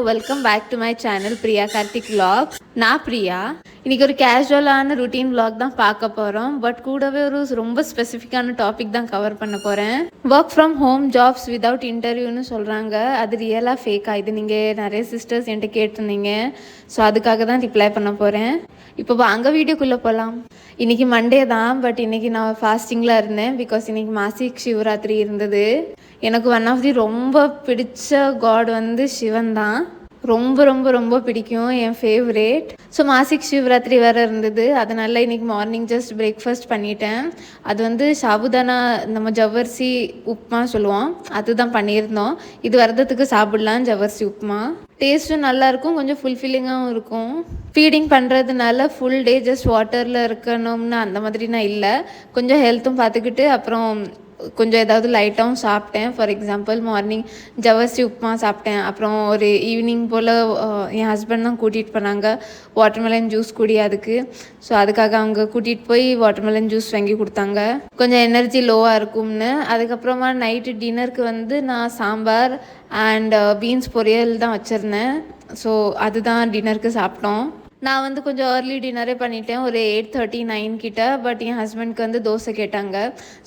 Welcome back to my channel Priya Karthik vlog. நான் பிரியா. இன்றைக்கி ஒரு கேஷுவலான ருட்டீன் vlog தான் பார்க்க போகிறோம். பட் கூடவே ஒரு ரொம்ப ஸ்பெசிஃபிக்கான டாபிக் தான் கவர் பண்ண போகிறேன். Work from home jobs without இன்டர்வியூன்னு சொல்கிறாங்க. அது ரியலாக ஃபேக்காக? இது நீங்கள் நிறைய சிஸ்டர்ஸ் என்கிட்ட கேட்டிருந்தீங்க. ஸோ அதுக்காக தான் ரிப்ளை பண்ண போகிறேன். இப்போ அங்கே வீடியோக்குள்ளே போகலாம். இன்றைக்கி மண்டே தான். பட் இன்றைக்கி நான் ஃபாஸ்டிங்கில் இருந்தேன். பிகாஸ் இன்றைக்கி மாசிக் சிவராத்திரி இருந்தது. எனக்கு ஒன் ஆஃப் தி ரொம்ப பிடிச்ச காட் வந்து சிவன் தான். ரொம்ப ரொம்ப ரொம்ப பிடிக்கும், என் ஃபேவரேட். ஸோ மாசிக் சிவராத்திரி வேறு இருந்தது. அதனால் இன்றைக்கி மார்னிங் ஜஸ்ட் பிரேக்ஃபாஸ்ட் பண்ணிட்டேன். அது வந்து சாபுதானா, நம்ம ஜவ்வரிசி உப்புமா சொல்லுவோம், அதுதான் பண்ணியிருந்தோம். இது வரதுக்கு சாப்பிட்லாம். ஜவ்வரிசி உப்புமா டேஸ்ட்டும் நல்லாயிருக்கும், கொஞ்சம் ஃபுல்ஃபில்லிங்காகவும் இருக்கும். ஃபீடிங் பண்ணுறதுனால ஃபுல் டே ஜஸ்ட் வாட்டரில் இருக்கணும்னு அந்த மாதிரி நான் இல்லை. கொஞ்சம் ஹெல்த்தும் பார்த்துக்கிட்டு அப்புறம் கொஞ்சம் ஏதாவது லைட்டாகவும் சாப்பிட்டேன். ஃபார் எக்ஸாம்பிள் மார்னிங் ஜவ்வரிசி உப்புமா சாப்பிட்டேன். அப்புறம் ஒரு ஈவினிங் போல் என் ஹஸ்பண்ட் தான் கூட்டிகிட்டு போனாங்க வாட்டர்மெலன் ஜூஸ் குடி அதுக்கு. ஸோ அதுக்காக அவங்க கூட்டிகிட்டு போய் வாட்டர்மெலன் ஜூஸ் வாங்கி கொடுத்தாங்க, கொஞ்சம் எனர்ஜி லோவாக இருக்கும்னு. அதுக்கப்புறமா நைட்டு டின்னருக்கு வந்து நான் சாம்பார் அண்ட் பீன்ஸ் பொரியல் தான் வச்சுருந்தேன். ஸோ அதுதான் டின்னருக்கு சாப்பிட்டோம். நான் வந்து கொஞ்சம் ஏர்லி டின்னரே பண்ணிட்டேன், ஒரு 8:39 கிட்ட. பட் என் ஹஸ்பண்ட்க்கு வந்து தோசை கேட்டாங்க.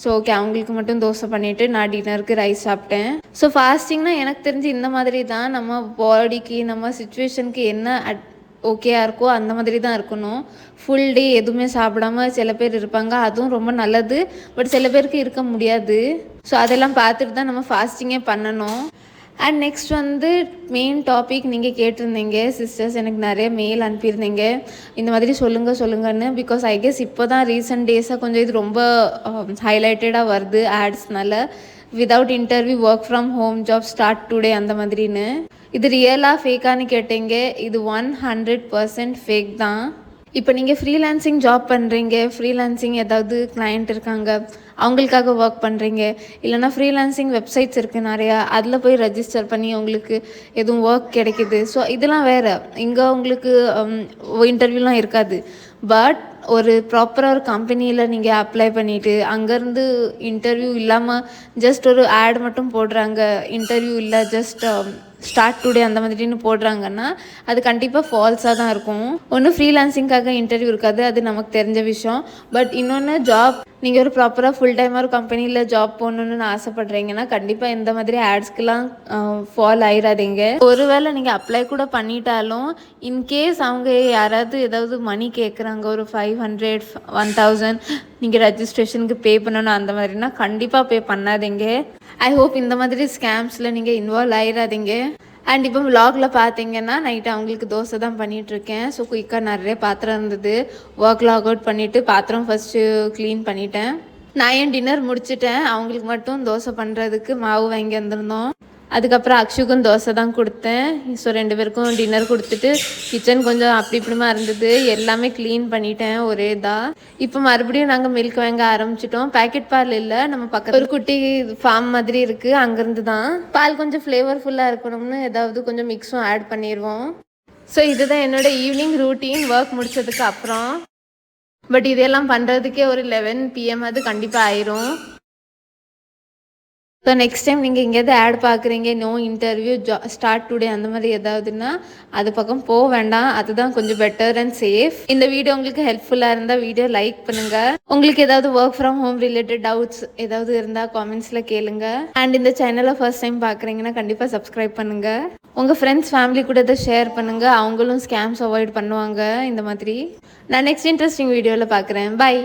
ஸோ ஓகே, அவங்களுக்கு மட்டும் தோசை பண்ணிவிட்டு நான் டின்னருக்கு ரைஸ் சாப்பிட்டேன். ஸோ ஃபாஸ்டிங்னா எனக்கு தெரிஞ்சு இந்த மாதிரி தான். நம்ம பாடிக்கு நம்ம சுச்சுவேஷனுக்கு என்ன ஓகேயா இருக்கோ அந்த மாதிரி தான் இருக்கணும். ஃபுல் டே எதுவுமே சாப்பிடாம சில பேர் இருப்பாங்க, அதுவும் ரொம்ப நல்லது. பட் சில பேருக்கு இருக்க முடியாது. ஸோ அதெல்லாம் பார்த்துட்டு தான் நம்ம ஃபாஸ்டிங்கே பண்ணணும். அண்ட் நெக்ஸ்ட் வந்து மெயின் டாபிக், நீங்கள் கேட்டிருந்தீங்க சிஸ்டர்ஸ், எனக்கு நிறைய மெயில் அனுப்பியிருந்தீங்க இந்த மாதிரி சொல்லுங்கன்னு. பிகாஸ் ஐ கெஸ் இப்போ தான் ரீசெண்ட் டேஸாக கொஞ்சம் இது ரொம்ப ஹைலைட்டடாக வருது ஆட்ஸ்னால. Without interview work from home job start today அந்த மாதிரின்னு. இது ரியலாக ஃபேக்கானு கேட்டீங்க, இது 100% ஃபேக் தான். இப்போ நீங்கள் ஃப்ரீலான்சிங் ஜாப் பண்ணுறீங்க, ஃப்ரீலான்சிங் ஏதாவது கிளைண்ட் இருக்காங்க அவங்களுக்காக ஒர்க் பண்ணுறீங்க, இல்லைனா ஃப்ரீலான்சிங் வெப்சைட்ஸ் இருக்குது நிறையா, அதில் போய் ரெஜிஸ்டர் பண்ணி உங்களுக்கு எதுவும் ஒர்க் கிடைக்கிது. ஸோ இதெல்லாம் வேறு. இங்கே உங்களுக்கு இன்டர்வியூலாம் இருக்காது. பட் ஒரு ப்ராப்பராக ஒரு கம்பெனியில் நீங்கள் அப்ளை பண்ணிவிட்டு அங்கேருந்து இன்டர்வியூ இல்லாமல் ஜஸ்ட் ஒரு ஆட் மட்டும் போடுறாங்க, இன்டர்வியூ இல்லை ஜஸ்ட் ஸ்டார்ட் டுடே அந்த மாதிரின்னு போடுறாங்கன்னா அது கண்டிப்பாக ஃபால்ஸாக தான் இருக்கும். ஒன்று ஃப்ரீலான்சிங்காக இன்டர்வியூ இருக்காது, அது நமக்கு தெரிஞ்ச விஷயம். பட் இன்னொன்று ஜாப், நீங்கள் ஒரு ப்ராப்பராக ஃபுல் டைமாக ஒரு கம்பெனியில் ஜாப் போகணுன்னு ஆசைப்பட்றீங்கன்னா கண்டிப்பாக இந்த மாதிரி ஆட்ஸ்க்கெலாம் ஃபால் ஆயிடாதீங்க. ஒருவேளை நீங்கள் அப்ளை கூட பண்ணிட்டாலும் இன்கேஸ் அவங்க யாராவது ஏதாவது மணி கேட்குறாங்க, ஒரு 500 1000 நீங்கள் ரெஜிஸ்ட்ரேஷனுக்கு பே பண்ணணும் அந்த மாதிரினா கண்டிப்பாக பே பண்ணாதீங்க. ஐ ஹோப் இந்த மாதிரி ஸ்கேம்ஸில் நீங்கள் இன்வால்வ் ஆயிடாதீங்க. அண்ட் இப்போ விலாகில் பார்த்தீங்கன்னா நைட்டு அவங்களுக்கு தோசை தான் பண்ணிகிட்ருக்கேன். ஸோ குயிக்காக நிறைய பாத்திரம் இருந்தது. ஒர்க் லாக் அவுட் பண்ணிவிட்டு பாத்திரம் ஃபஸ்ட்டு க்ளீன் பண்ணிட்டேன். நான் என் டின்னர் முடிச்சுட்டேன். அவங்களுக்கு மட்டும் தோசை பண்ணுறதுக்கு மாவு வாங்கி வந்திருந்தோம். அதுக்கப்புறம் அக்ஷுக்கும் தோசை தான் கொடுத்தேன். ஸோ 2 பேருக்கும் டின்னர் கொடுத்துட்டு கிச்சன் கொஞ்சம் அப்படி இப்படிமா இருந்தது, எல்லாமே க்ளீன் பண்ணிட்டேன் ஒரே இதாக. இப்போ மறுபடியும் நாங்கள் மில்க் வாங்க ஆரம்பிச்சிட்டோம். பேக்கெட் பால் இல்லை, நம்ம பக்கத்தில் ஒரு குட்டி ஃபார்ம் மாதிரி இருக்குது, அங்கேருந்து தான் பால் கொஞ்சம் ஃப்ளேவர்ஃபுல்லாக இருக்கணும்னு ஏதாவது கொஞ்சம் மிக்ஸும் ஆட் பண்ணிடுவோம். ஸோ இதுதான் என்னோடய ஈவினிங் ரூட்டீன் ஒர்க் முடித்ததுக்கு அப்புறம். பட் இதெல்லாம் பண்ணுறதுக்கே ஒரு 11 PM அது கண்டிப்பாக ஆயிரும். ஸோ நெக்ஸ்ட் டைம் நீங்கள் எங்கேயாவது ஆட் பார்க்குறீங்க, நோ இன்டர்வியூ ஸ்டார்ட் டுடே அந்த மாதிரி ஏதாவதுன்னா அது பக்கம் போக வேண்டாம். அதுதான் கொஞ்சம் பெட்டர் அண்ட் சேஃப். இந்த வீடியோ உங்களுக்கு ஹெல்ப்ஃபுல்லாக இருந்தால் வீடியோ லைக் பண்ணுங்கள். உங்களுக்கு ஏதாவது work from home related doubts ஏதாவது இருந்தால் காமெண்ட்ஸில் கேளுங்க. அண்ட் இந்த சேனலை ஃபர்ஸ்ட் டைம் பார்க்குறீங்கன்னா கண்டிப்பாக சப்ஸ்கிரைப் பண்ணுங்கள். உங்கள் ஃப்ரெண்ட்ஸ் ஃபேமிலி கூட இதை ஷேர் பண்ணுங்கள், அவங்களும் ஸ்கேம்ஸ் அவாய்ட் பண்ணுவாங்க இந்த மாதிரி. நான் நெக்ஸ்ட் இன்ட்ரெஸ்டிங் வீடியோவில் பார்க்குறேன். பை.